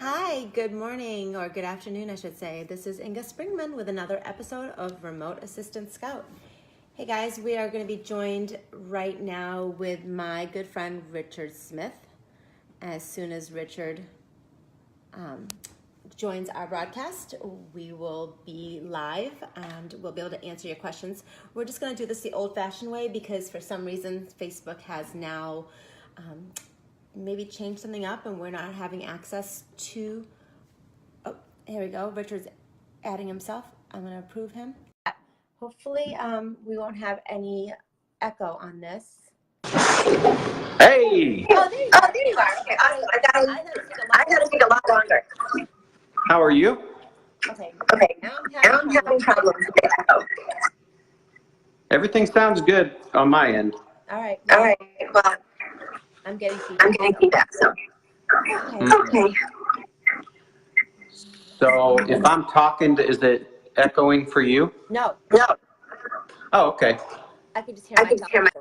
Hi, good morning, or good afternoon, I should say. This is Inga Springman with another episode of Remote Assistant Scout. Hey guys, we are going to be joined right now with my good friend Richard Smith. As soon as Richard joins our broadcast, we will be live and we'll be able to answer your questions. We're just going to do this the old-fashioned way because for some reason Facebook has now maybe change something up and we're not having access to, oh, here we go. Richard's adding himself. I'm going to approve him. Hopefully we won't have any echo on this. Hey! Oh, there you are. Okay, I gotta take a lot longer. How are you? Okay. Now I'm having problems with the echo. Everything sounds good on my end. All right. Well, I'm getting feedback. So. Okay. So if I'm talking, is it echoing for you? No. Oh, okay. I can just hear myself.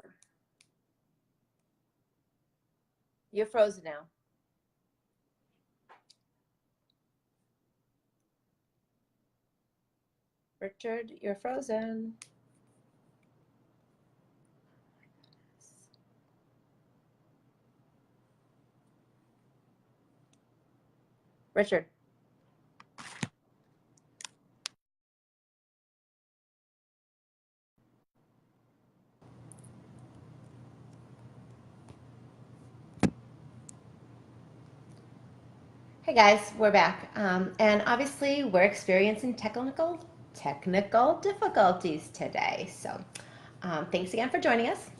You're frozen now. Richard, you're frozen. Richard. Hey guys, we're back. And obviously we're experiencing technical difficulties today. So thanks again for joining us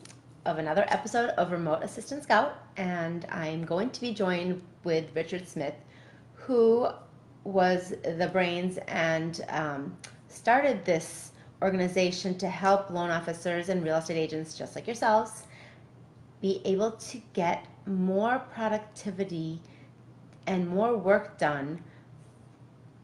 of another episode of Remote Assistant Scout. And I'm going to be joined with Richard Smith, who was the brains and started this organization to help loan officers and real estate agents just like yourselves be able to get more productivity and more work done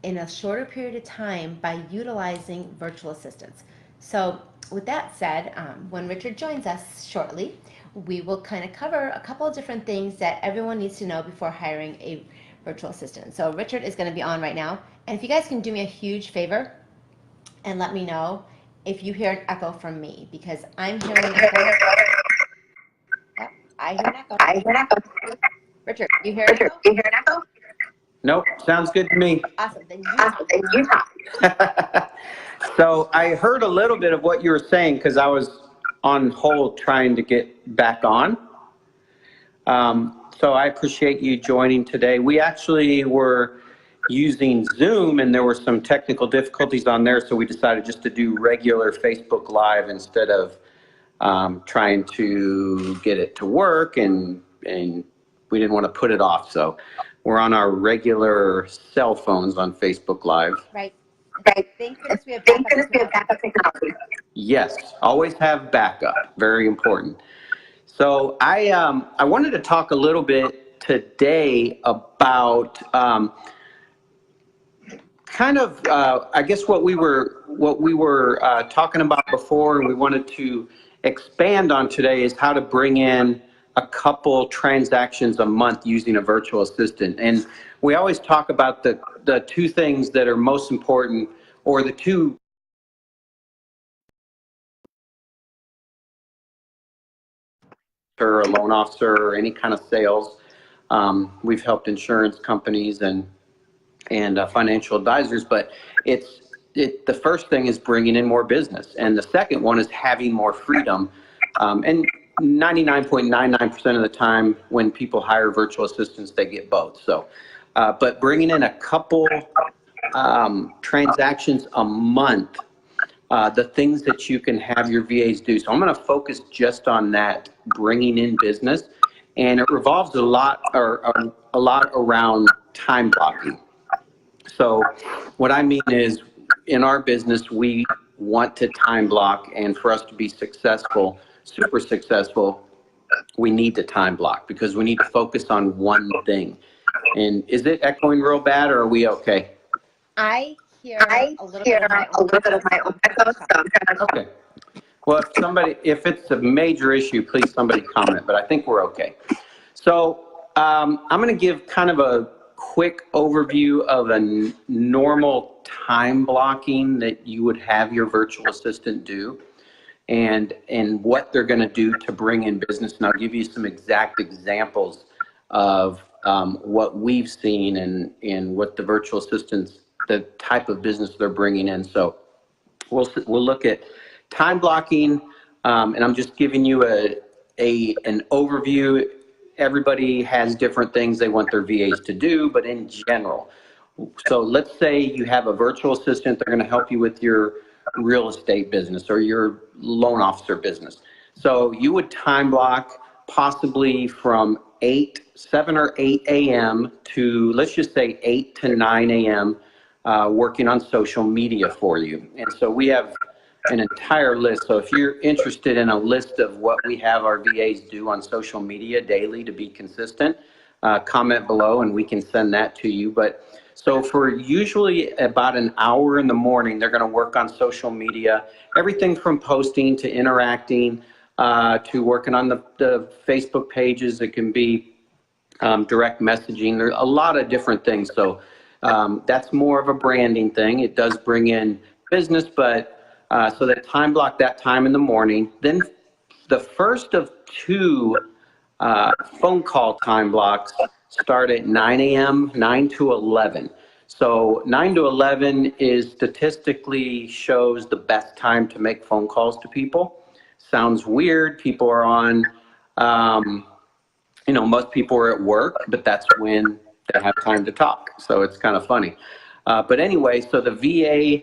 in a shorter period of time by utilizing virtual assistants. So with that said, when Richard joins us shortly, we will kind of cover a couple of different things that everyone needs to know before hiring a virtual assistant. So Richard is going to be on right now. And if you guys can do me a huge favor and let me know if you hear an echo from me, because I'm hearing an echo. Yep, I hear an echo. Richard, you hear an echo? Nope, sounds good to me. Awesome, then you talk. So I heard a little bit of what you were saying because I was on hold trying to get back on. So I appreciate you joining today. We actually were using Zoom and there were some technical difficulties on there, so we decided just to do regular Facebook Live instead of trying to get it to work, and we didn't want to put it off. So we're on our regular cell phones on Facebook Live. Right. Thank goodness we have backup technology. Yes, always have backup. Very important. So I wanted to talk a little bit today about I guess what we were talking about before, and we wanted to expand on today is how to bring in a couple transactions a month using a virtual assistant. And we always talk about the two things that are most important, or the two or a loan officer or any kind of sales. We've helped insurance companies and financial advisors, but the first thing is bringing in more business, and the second one is having more freedom. And 99.99% of the time when people hire virtual assistants, they get both. So, but bringing in a couple transactions a month, the things that you can have your VAs do. So I'm going to focus just on that, bringing in business, and it revolves a lot around time blocking. So what I mean is, in our business, we want to time block, and for us to be successful, super successful, we need to time block because we need to focus on one thing. And is it echoing real bad, or are we okay? I hear a little bit of my own echo, so I'm trying to... Okay. Well, if it's a major issue, please somebody comment, but I think we're okay. So I'm going to give kind of a quick overview of a normal time blocking that you would have your virtual assistant do, and what they're going to do to bring in business. And I'll give you some exact examples of what we've seen and what the virtual assistants, the type of business they're bringing in. So we'll look at time blocking, and I'm just giving you an overview. Everybody has different things they want their VAs to do, but in general. So let's say you have a virtual assistant. They're going to help you with your real estate business or your loan officer business. So you would time block possibly from 7 or 8 a.m. to, let's just say 8 to 9 a.m. Working on social media for you. And so we have an entire list. So if you're interested in a list of what we have our VAs do on social media daily to be consistent, comment below and we can send that to you. But so for usually about an hour in the morning, they're going to work on social media, everything from posting to interacting, to working on the Facebook pages. It can be direct messaging. There's a lot of different things. So that's more of a branding thing. It does bring in business, but so that time block that time in the morning. Then the first of 2 phone call time blocks start at 9 a.m., 9 to 11. So 9 to 11 is statistically shows the best time to make phone calls to people. Sounds weird. People are on, most people are at work, but that's when they have time to talk. So it's kind of funny. But anyway, so the VA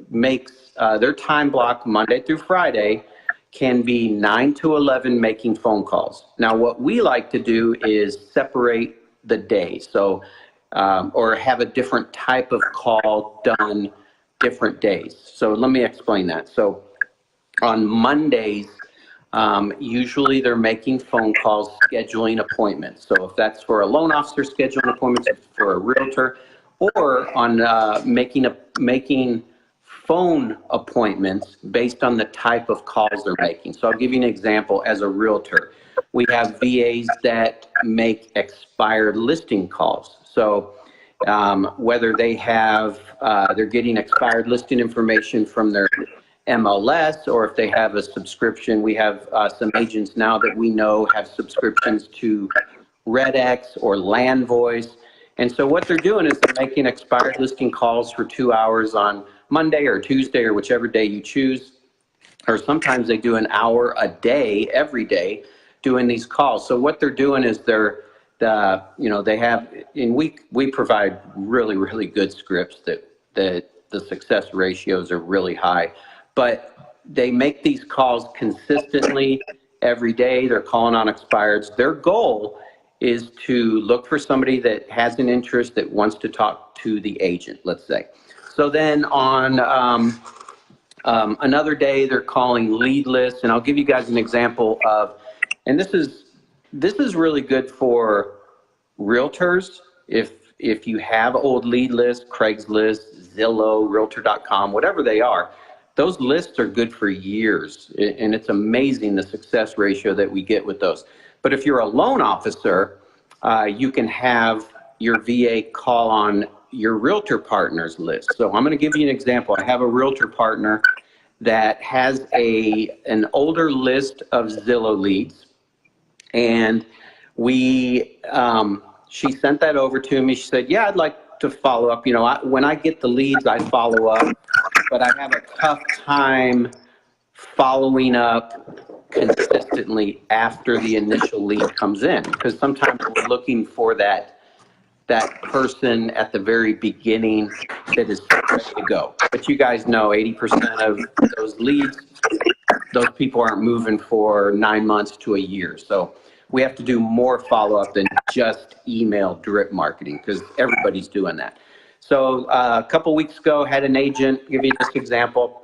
makes their time block Monday through Friday can be 9 to 11 making phone calls. Now, what we like to do is separate the day. So, or have a different type of call done different days. So let me explain that. So on Mondays, usually they're making phone calls, scheduling appointments. So if that's for a loan officer, scheduling appointments, for a realtor, or on making phone appointments based on the type of calls they're making. So I'll give you an example. As a realtor, we have VAs that make expired listing calls. So whether they have, they're getting expired listing information from their MLS, or if they have a subscription. We have some agents now that we know have subscriptions to RedX or Land Voice. And so what they're doing is they're making expired listing calls for 2 hours on Monday or Tuesday or whichever day you choose. Or sometimes they do an hour a day, every day, doing these calls. So what they're doing is they have, and we provide really, really good scripts that the success ratios are really high. But they make these calls consistently every day. They're calling on expireds. Their goal is to look for somebody that has an interest, that wants to talk to the agent, let's say. So then on another day, they're calling lead lists, and I'll give you guys an example of, and this is really good for realtors. If you have old lead lists, Craigslist, Zillow, Realtor.com, whatever they are, those lists are good for years, and it's amazing the success ratio that we get with those. But if you're a loan officer, you can have your VA call on your realtor partners list. So I'm going to give you an example. I have a realtor partner that has an older list of Zillow leads, and she sent that over to me. She said, yeah, I'd like to follow up. When I get the leads, I follow up, but I have a tough time following up consistently after the initial lead comes in, because sometimes we're looking for that person at the very beginning that is ready to go. But you guys know 80% of those leads, those people aren't moving for 9 months to a year. So we have to do more follow-up than just email drip marketing, because everybody's doing that. So a couple weeks ago, had an agent, give you this example,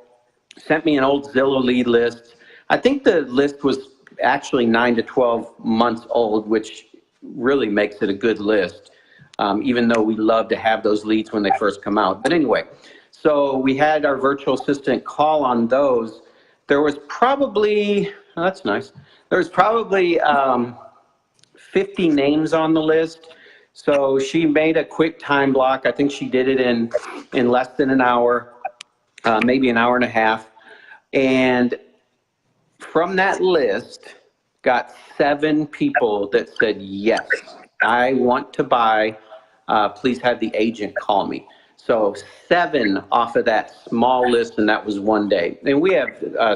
sent me an old Zillow lead list. I think the list was actually 9 to 12 months old, which really makes it a good list, even though we love to have those leads when they first come out. But anyway, so we had our virtual assistant call on those. There was probably, oh, that's nice. There was probably 50 names on the list. So she made a quick time block. I think she did it in less than an hour, maybe an hour and a half. And from that list, got 7 people that said, yes, I want to buy. Please have the agent call me. So 7 off of that small list, and that was one day. And we have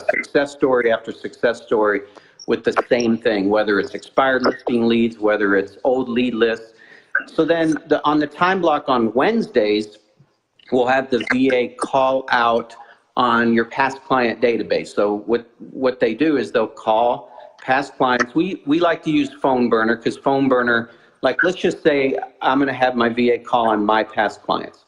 success story after success story with the same thing, whether it's expired listing leads, whether it's old lead lists. So then on the time block on Wednesdays, we'll have the VA call out on your past client database. So what they do is they'll call past clients. We like to use Phone Burner because Phone Burner, like let's just say I'm going to have my VA call on my past clients.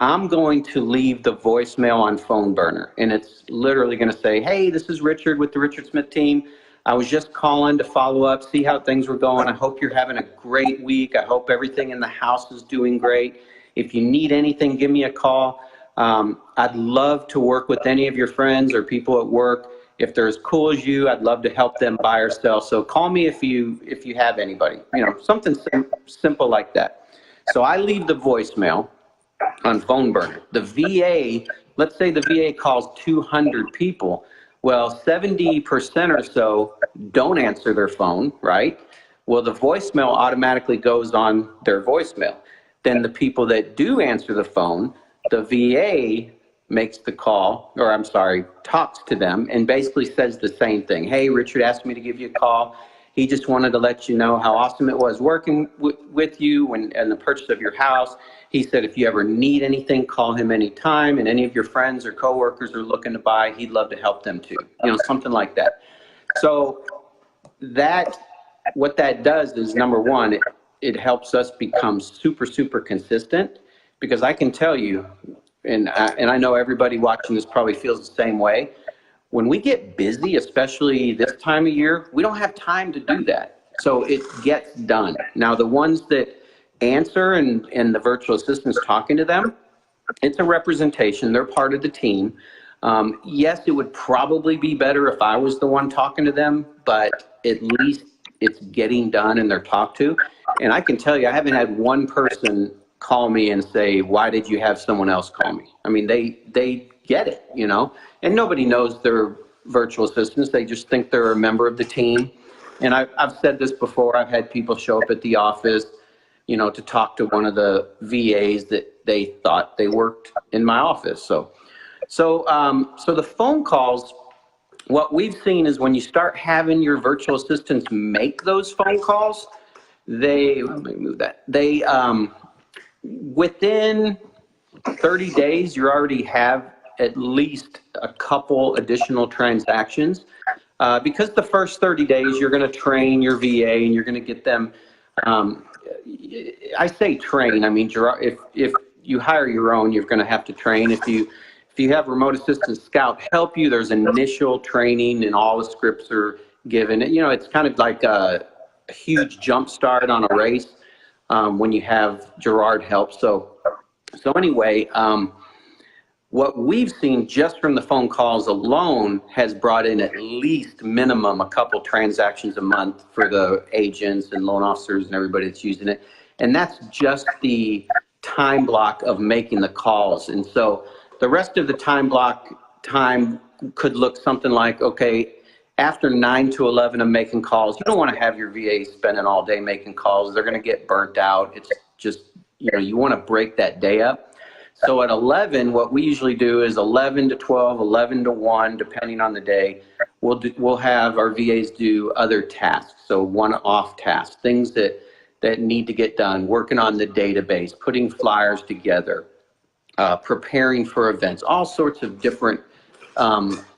I'm going to leave the voicemail on Phone Burner, and it's literally going to say, hey, this is Richard with the Richard Smith team. I was just calling to follow up, see how things were going. I hope you're having a great week. I hope everything in the house is doing great. If you need anything, give me a call. I'd love to work with any of your friends or people at work. If they're as cool as you, I'd love to help them buy or sell. So call me if you have anybody, something simple like that. So I leave the voicemail on Phone Burner. The VA, let's say the VA calls 200 people. Well, 70% or so don't answer their phone, right? Well, the voicemail automatically goes on their voicemail. Then the people that do answer the phone, the VA makes the call, or I'm sorry, talks to them and basically says the same thing. Hey, Richard asked me to give you a call. He just wanted to let you know how awesome it was working with you and the purchase of your house. He said if you ever need anything, call him anytime, and any of your friends or coworkers are looking to buy, he'd love to help them too. Something like that. So what that does is, number one, it helps us become super, super consistent, because I can tell you, and I know everybody watching this probably feels the same way. When we get busy, especially this time of year, we don't have time to do that. So it gets done. Now, the ones that answer and the virtual assistant's talking to them, it's a representation. They're part of the team. Yes, it would probably be better if I was the one talking to them, but at least it's getting done and they're talked to. And I can tell you, I haven't had one person call me and say, why did you have someone else call me? I mean, they get it, and nobody knows they're virtual assistants. They just think they're a member of the team. And I've said this before. I've had people show up at the office, to talk to one of the VAs that they thought they worked in my office. So the phone calls, what we've seen is when you start having your virtual assistants make those phone calls, within 30 days, you already have at least a couple additional transactions. Because the first 30 days, you're going to train your VA and you're going to get them. I say train. I mean, if you hire your own, you're going to have to train. If you have Remote Assistant Scout help you, there's initial training and all the scripts are given. It's kind of like a huge jump start on a race when you have Gerard help. So anyway, what we've seen just from the phone calls alone has brought in at least minimum a couple transactions a month for the agents and loan officers and everybody that's using it. And that's just the time block of making the calls. And so the rest of the time could look something like, okay, after 9 to 11 of making calls, you don't want to have your VA spending all day making calls. They're going to get burnt out. It's just, you want to break that day up. So at 11, what we usually do is 11 to 12, 11 to 1, depending on the day, we'll have our VAs do other tasks. So one-off tasks, things that need to get done, working on the database, putting flyers together, preparing for events, all sorts of different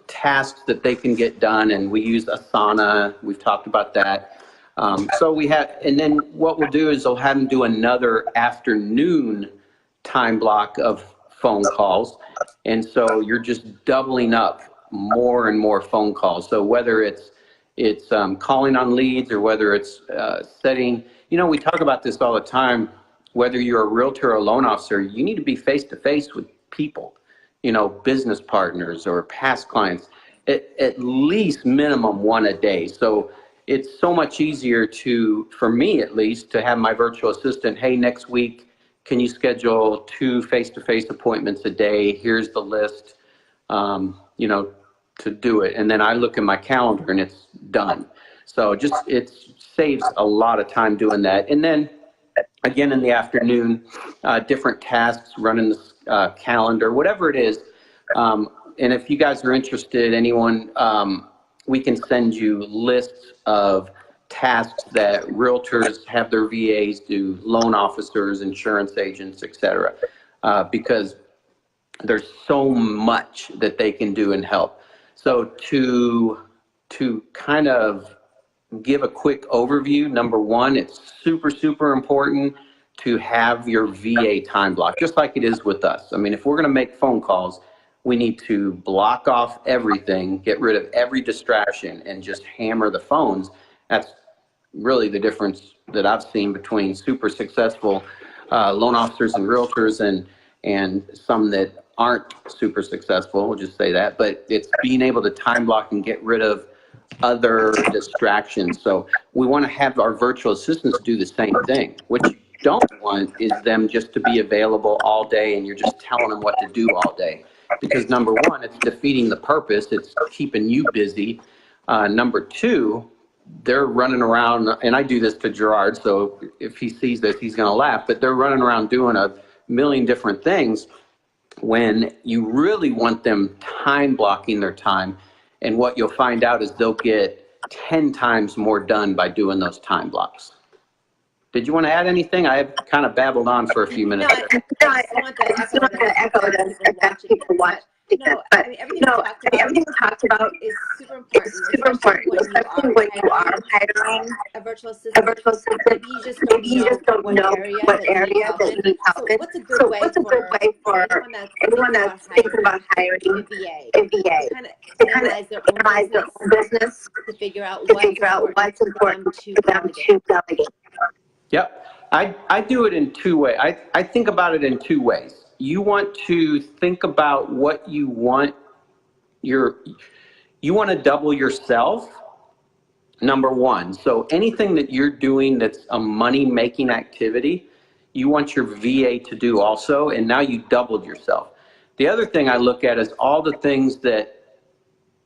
tasks that they can get done. And we use Asana. We've talked about that. And then what we'll do is they'll have them do another afternoon time block of phone calls. And so you're just doubling up more and more phone calls. So whether it's calling on leads or whether it's setting, we talk about this all the time, whether you're a realtor or a loan officer, you need to be face-to-face with people, business partners or past clients, at least minimum one a day. So it's so much easier for me at least, to have my virtual assistant, hey, next week, can you schedule 2 face-to-face appointments a day? Here's the list, to do it. And then I look at my calendar and it's done. So it saves a lot of time doing that. And then again, in the afternoon, different tasks, running the calendar, whatever it is. And if you guys are interested, anyone, we can send you lists of tasks that realtors have their VAs do, loan officers, insurance agents, etc. Because there's so much that they can do and help. So to kind of give a quick overview, number one, it's super, super important to have your VA time block, just like it is with us. I mean, if we're going to make phone calls, we need to block off everything, get rid of every distraction, and just hammer the phones. That's really the difference that I've seen between super successful loan officers and realtors and some that aren't super successful, we'll just say that. But it's being able to time block and get rid of other distractions. So we want to have our virtual assistants do the same thing. What you don't want is them just to be available all day and you're just telling them what to do all day. Because number one, it's defeating the purpose. It's keeping you busy. Number two, they're running around, and I do this to Gerard, so if he sees this, he's going to laugh, but they're running around doing a million different things when you really want them time blocking their time. And what you'll find out is they'll get 10 times more done by doing those time blocks. Did you want to add anything? I have kind of babbled on for a few minutes. I just want to echo that people watch. But everything we talked about is super important. super important, especially when you are hiring a virtual assistant. Maybe you just don't know what area that you need help in. So what's a good way for anyone that's thinking about hiring a VA to kind of analyze their own business, to figure out what's important to delegate? Yep. I do it in 2 ways. I think about it in 2 ways. You want to think about what you want. You want to double yourself, number one. So anything that you're doing that's a money-making activity, you want your VA to do also, and now you doubled yourself. The other thing I look at is all the things that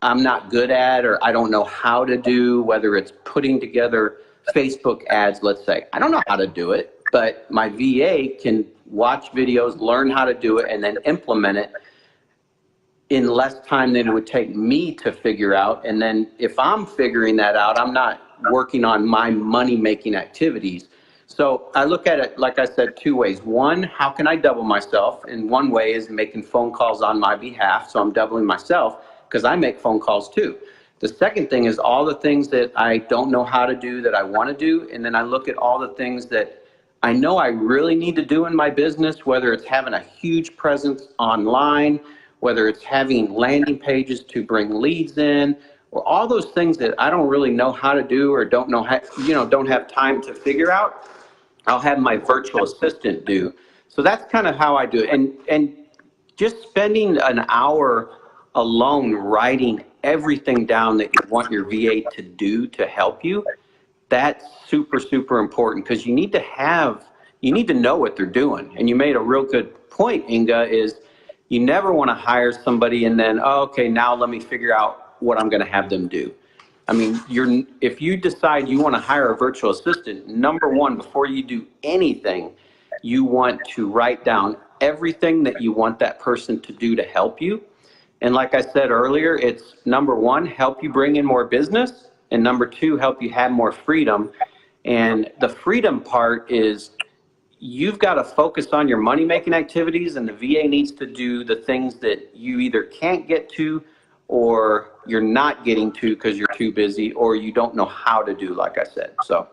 I'm not good at or I don't know how to do, whether it's putting together Facebook ads, let's say. I don't know how to do it, but my VA can watch videos, learn how to do it, and then implement it in less time than it would take me to figure out. And then if I'm figuring that out, I'm not working on my money-making activities. So I look at it, like I said, 2 ways. One, how can I double myself? And one way is making phone calls on my behalf, so I'm doubling myself because I make phone calls too. The second thing is all the things that I don't know how to do that I want to do, and then I look at all the things that I know I really need to do in my business, whether it's having a huge presence online, whether it's having landing pages to bring leads in, or all those things that I don't really know how to do or don't know how, don't have time to figure out, I'll have my virtual assistant do. So that's kind of how I do it. And just spending an hour alone writing everything down that you want your VA to do to help you, that's super, super important because you need to know what they're doing. And you made a real good point, Inga, is you never want to hire somebody and then, oh, okay, now let me figure out what I'm going to have them do. I mean, if you decide you want to hire a virtual assistant, number one, before you do anything, you want to write down everything that you want that person to do to help you. And like I said earlier, it's number one, help you bring in more business. And number two, help you have more freedom. And the freedom part is you've got to focus on your money-making activities, and the VA needs to do the things that you either can't get to or you're not getting to because you're too busy or you don't know how to do, like I said. So.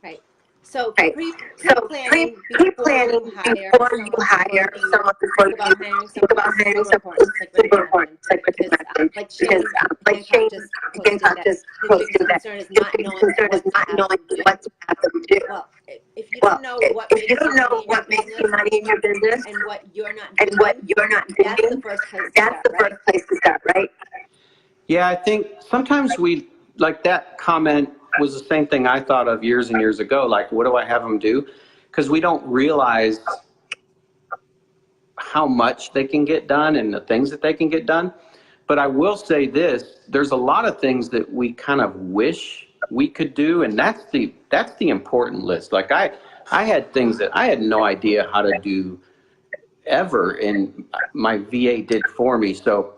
Right. So Pre-planning before you hire someone, think about hiring someone super important, like Shane just posted that. His concern is not knowing what to have them do. Well, if you don't know what makes you money in your business and what you're not doing, that's the first place to start, right? Yeah, I think sometimes we, like that comment was the same thing I thought of years and years ago. Like, what do I have them do? Because we don't realize how much they can get done and the things that they can get done. But I will say this, there's a lot of things that we kind of wish we could do, and that's the important list. Like I had things that I had no idea how to do ever, and my VA did for me. So,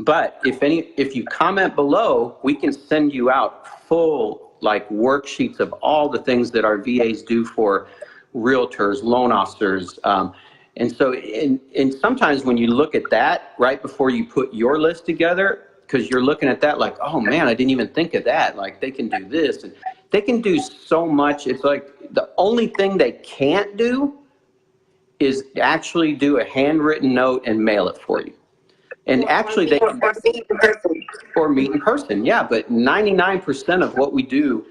but if you comment below, we can send you out full like worksheets of all the things that our VAs do for realtors, loan officers. And so, and sometimes when you look at that right before you put your list together, because you're looking at that like, oh man, I didn't even think of that. Like they can do this and they can do so much. It's like the only thing they can't do is actually do a handwritten note and mail it for you. And actually they can, or meet in person. Yeah, but 99% of what we do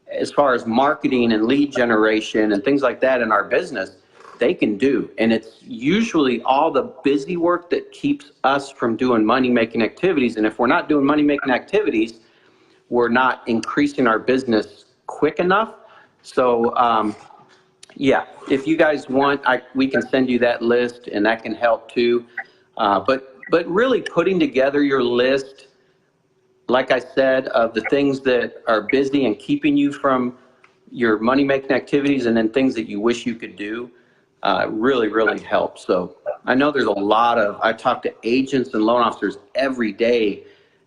as far as marketing and lead generation and things like that in our business, they can do. And it's usually all the busy work that keeps us from doing money-making activities. And if we're not doing money-making activities, we're not increasing our business quick enough. So, yeah, if you guys want, we can send you that list, and that can help too. But really putting together your list, like I said, of the things that are busy and keeping you from your money-making activities, and then things that you wish you could do, really, really helps. So I know there's a lot of, I talk to agents and loan officers every day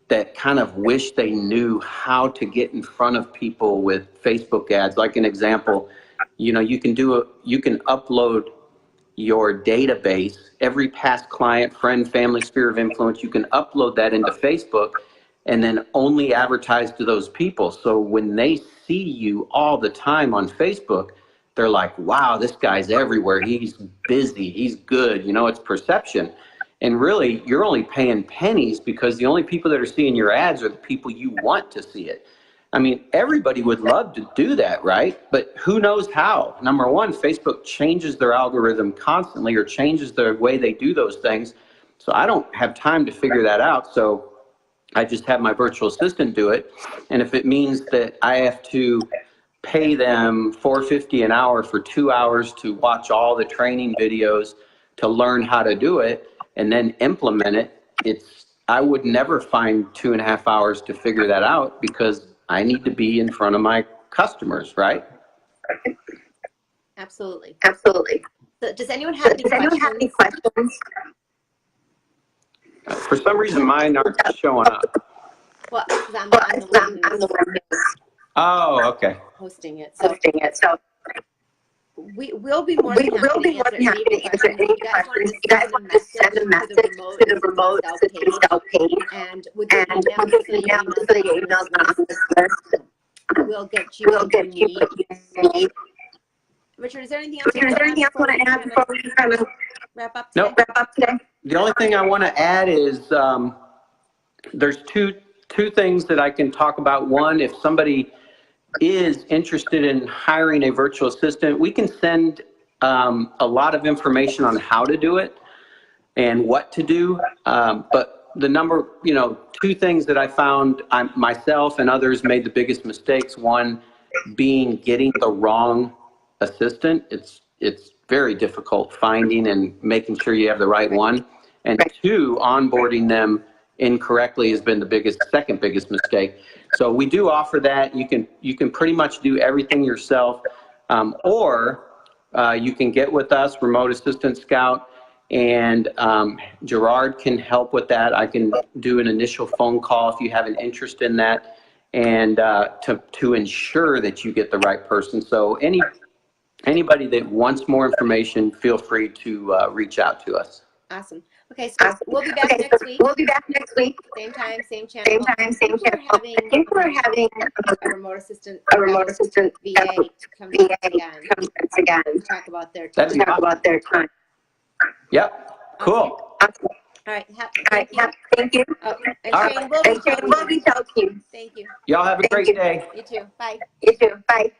that kind of wish they knew how to get in front of people with Facebook ads. Like an example, you know, you can upload your database, every past client, friend, family, sphere of influence, you can upload that into Facebook and then only advertise to those people. So when they see you all the time on Facebook, they're like, wow, this guy's everywhere. He's busy. He's good. You know, it's perception. And really, you're only paying pennies because the only people that are seeing your ads are the people you want to see it. I mean, everybody would love to do that, right? But who knows how? Number one, Facebook changes their algorithm constantly or changes the way they do those things. So I don't have time to figure that out. So I just have my virtual assistant do it. And if it means that I have to pay them $4.50 an hour for 2 hours to watch all the training videos to learn how to do it and then implement it, I would never find 2.5 hours to figure that out because I need to be in front of my customers, right? Absolutely. Absolutely. So does anyone have any questions? For some reason, mine aren't showing up. Well, because I'm the one who's Oh, okay. hosting it. So we will be more than happy to answer any questions. You guys want to send a message to the remote scout page, and we'll get an email to the emails on this list. We'll get you what you need. Richard, is there anything else you want to add before we kind of wrap up today? Nope. The only thing I want to add is there's two things that I can talk about. One, if somebody is interested in hiring a virtual assistant, we can send a lot of information on how to do it and what to do. But the two things that I found myself and others made the biggest mistakes. One being getting the wrong assistant. It's very difficult finding and making sure you have the right one. And two, onboarding them incorrectly has been the second biggest mistake. So we do offer that. You can pretty much do everything yourself, or you can get with us, Remote Assistant Scout, and Gerard can help with that. I can do an initial phone call if you have an interest in that, and to ensure that you get the right person. So anybody that wants more information, feel free to reach out to us. Awesome. Okay, so we'll be back next week. Same time, same channel. I think we're having a remote assistant VA come again to talk about their time. Yep. Cool. Awesome. All right. Thank you. Oh, and Shane will reach out to you. Thank you. Y'all have a great day. You too. Bye.